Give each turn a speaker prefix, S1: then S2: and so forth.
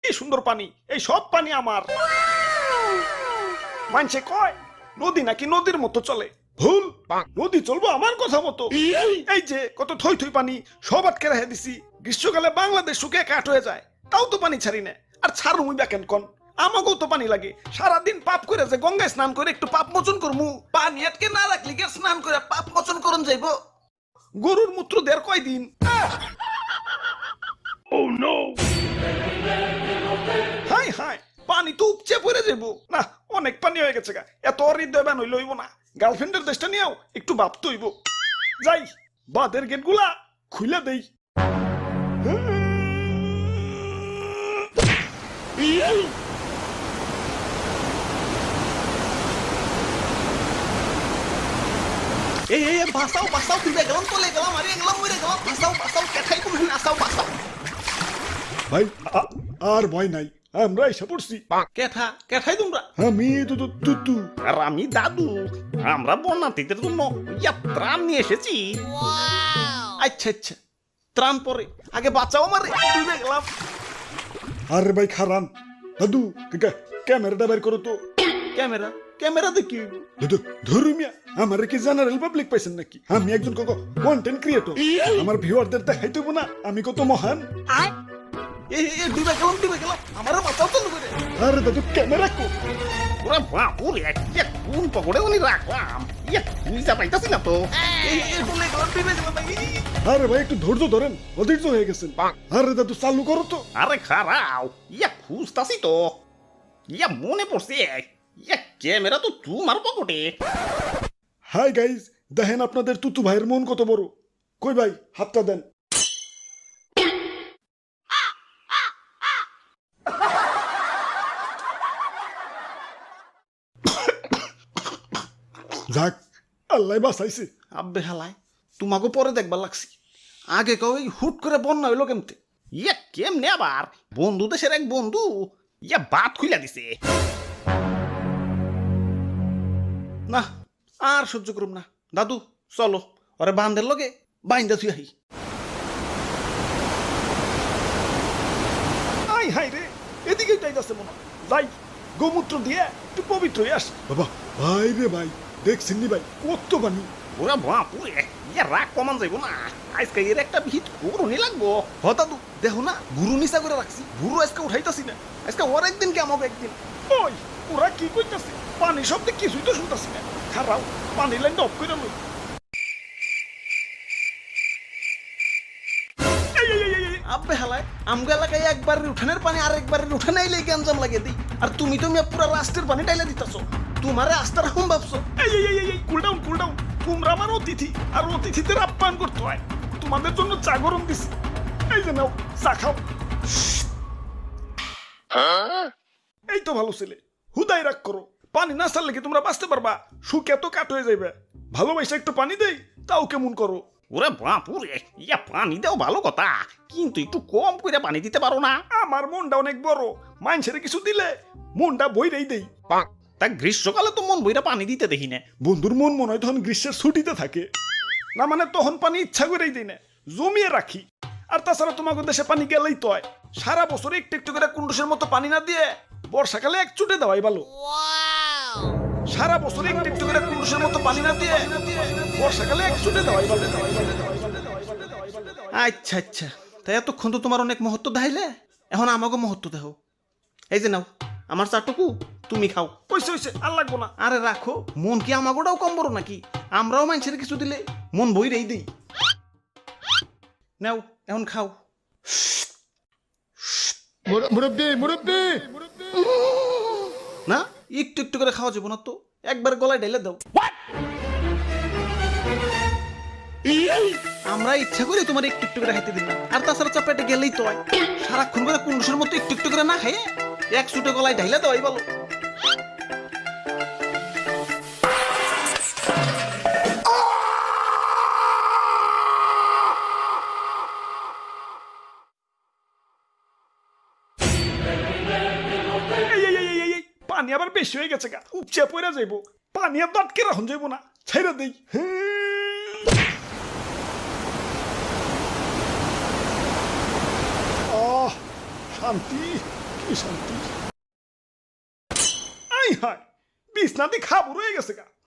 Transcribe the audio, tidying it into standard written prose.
S1: কি সুন্দর পানি, এই সব পানি আমার। মানছে কয় নদী নাকি নদীর মতো চলে, ভুল। নদী চলবো আমার কথা মতো। এই যে কত থই থই পানি সব আটকে রেখে দিছি, গ্রীষ্মকালে বাংলাদেশ শুকিয়ে কাঠ হয়ে যায়, তাও তো পানি ছাড়ি না। আর ছাড় মুই ব্যাকেন কন, আমাকেও তো পানি লাগে। সারাদিন পাপ করে যে গঙ্গায় স্নান করে একটু পাপ মোচন করমু, পানি আটকে না রাখলি গে স্নান করে পাপ মোচন করন যাইব। গরুর মূত্র দের কয়দিন। হাই হাই, পানি তো উপচে পড়ে যাব না, অনেক পানি হয়ে গেছে গা, এত হৃদয়বান হইল হইব না। গার্লফ্রেন্ডের দেশটা নিয়েও একটু ভাবতে হইব। যাই বাদের গেট গুলা খুলে দেই। এই বাসাও বাসাও, তুই গেলাম চলে গেলাম, আরে গেলাম মরে গেলাম, বাসাও বাসাও, কেঠাই তুমি আসাও বাসাও।
S2: ভাই আর ভয় নাই, আমরা এসে পড়ছি।
S1: কেঠা কেঠাই তোমরা?
S2: আমি তুতু
S1: আর আমি দাদু। আমরা বন্যার্থীদের জন্য ত্রাণ নিয়ে এসেছি। আচ্ছা আচ্ছা, ত্রাণ পরে, আগে বাঁচাও আমারে, ডুবে গেলাম।
S2: আরে ভাই খারান, দাদু ক্যামেরাটা বের করো তো।
S1: ক্যামেরা ক্যামেরা দেখি?
S2: দাদু ধর্মিয়া, আমার কি জেনারেল পাবলিক পাইছেন নাকি? আমি একজন কন্টেন্ট ক্রিয়েটর, আমার ভিউয়ারদের দেখাইতে হইব না আমি কত মহান।
S1: ডুবে গেলাম, আমারও বাঁচাও তো করে।
S2: আরে দাদু ক্যামেরা কো।
S1: ওরা বাপুরে, কোন পকড়ে উনি রাখলাম, বুঝতে পাইতাছি না তো। ডুবে গেলাম।
S2: আরে ভাই একটু ধৈর্য ধরেন, অধৈর্য হয়ে গেছেন। আরে দাদু চালু করো তো।
S1: আরে খারাও, খুঁজতাছি তো। মনে পড়ছে, ক্যামেরা তো তোমার পকেটে।
S2: হাই গাইজ, দেখেন আপনাদের তুতু ভাইয়ের মন কত বড়। কই ভাই হাতটা দেন। যাক, আল্লাহ বাঁচাইছে।
S1: আব্বে হালাই, তোমাকে পরে দেখবার লাগছি। আগে কেউ হুট করে বন্যা হইলো কেমতে? কেমনে আবার? বন্ধু দেশের এক বন্ধু বাত খুইলা দিছে। না আর সহ্য করুম না, দাদু চলো ওরে বান্ধের লগে বাইন্দা থুই আহি। আই হাই রে, এদিকেই যাইতাছে মনে, যাই গোমূত্র দিয়ে একটু পবিত্র হয়ে আস।
S2: বাবা ভাই রে ভাই, দেখছেন নি ভাই কত পানি।
S1: ওরা বাপুরে, রাগ কমান যাইব না, আজকে এর একটা ভিত করুনি লাগবো। হ দাদু দেখো না, গুরু নিচা করে রাখছি, গুরু আজকে উঠাইতাছি না, আজকে ওর একদিন কে আমাকে একদিন। ওই ওরা কি কইতাছে, পানি শব্দে কিছুই তো শুনতাছি না। খারাপ, পানি লাইন অফ করে লই। আব্বে হালায়, আমগো এলাকায় একবারের উঠানের পানি আর একবারের উঠানে আইলে গ্যাঞ্জাম লাগিয়ে দিই, আর তুমি তো পুরা রাস্তার পানি টাইলে দিতাছো। তোমারে আস্তা রাখুন ভাবছো? কুল ডাউন কুল ডাউন, তোমরা আমার অতিথি, আর অতিথিদের আপ্যায়ন করতে হয়। তোমাদের জন্য চা গরম দিছি, এই যে নাও চা খাও। এই তো ভালো ছেলে, হুদাই রাগ করো। পানি না ছাড়লে কি তোমরা বাঁচতে পারবা? সুখ এত কাট হয়ে যাইবে। ভালোবাসা একটু পানি দেই, তাও কেমন করো? ওরে বাপুরে, পানি দাও ভালো কথা, কিন্তু একটু কম করে পানি দিতে পারো না? আমার মনটা অনেক বড়, মানুষের কিছু দিলে মনটা বইরেই দেই। তা গ্রীষ্মকালে তো মন বইরা পানি দিতে দেখি না। বন্ধুর মন মনে হয় তখন গ্রীষ্মের ছুটিতে থাকে না, মানে তখন পানি ইচ্ছা করেই দিই না, জমিয়ে রাখি। আর তাছাড়া তোমাকে দেশে পানি গেলেই তো হয়, সারা বছর একটু একটু করে কুন্ডুসের মতো পানি না দিয়ে বর্ষাকালে এক চুটে দেওয়াই ভালো। সারা বছর একটু একটু করে কুন্ডুসের মতো পানি না দিয়ে বর্ষাকালে এক চুটে দেওয়াই ভালো। আচ্ছা আচ্ছা, তাই এতক্ষণ তো তোমার অনেক মহত্ব দেখাইলে, এখন আমাকে মহত্ব দেখো। এই যে নাও আমার চাটুকু, তুমি খাও। কইছে হইছে, আর লাগবো না। আরে রাখো, মন কি আমাগোটাও কম বড় নাকি? আমরাও মানুষের কিছু দিলে মন বইরেই দেই। নাও এখন খাও।
S2: মুরব্বি মুরব্বি,
S1: না একটু একটু করে খাওয়া যাবো না তো, একবার গলায় ঢেলে দাও। আমরা ইচ্ছা করে তোমার একটু একটু করে খাইতে দিলাম, আর তাছাড়া চাপেটে গেলেই তো হয়। সারাক্ষণ করে কুন্ডুসের মতো একটু একটু করে না খাইয়ে এক ছুটে গলায় ঢাইলে দেওয়াই ভালো। পানি আবার বেশি হয়ে গেছে গা, উপচে পড়ে যাইব। পানি আর আটকে রাখুন যাইব না, ছেড়ে দেই। শান্তি,
S2: কি শান্তি।
S1: আই হায় বিছনা দি খাবো রয়ে গেছে গা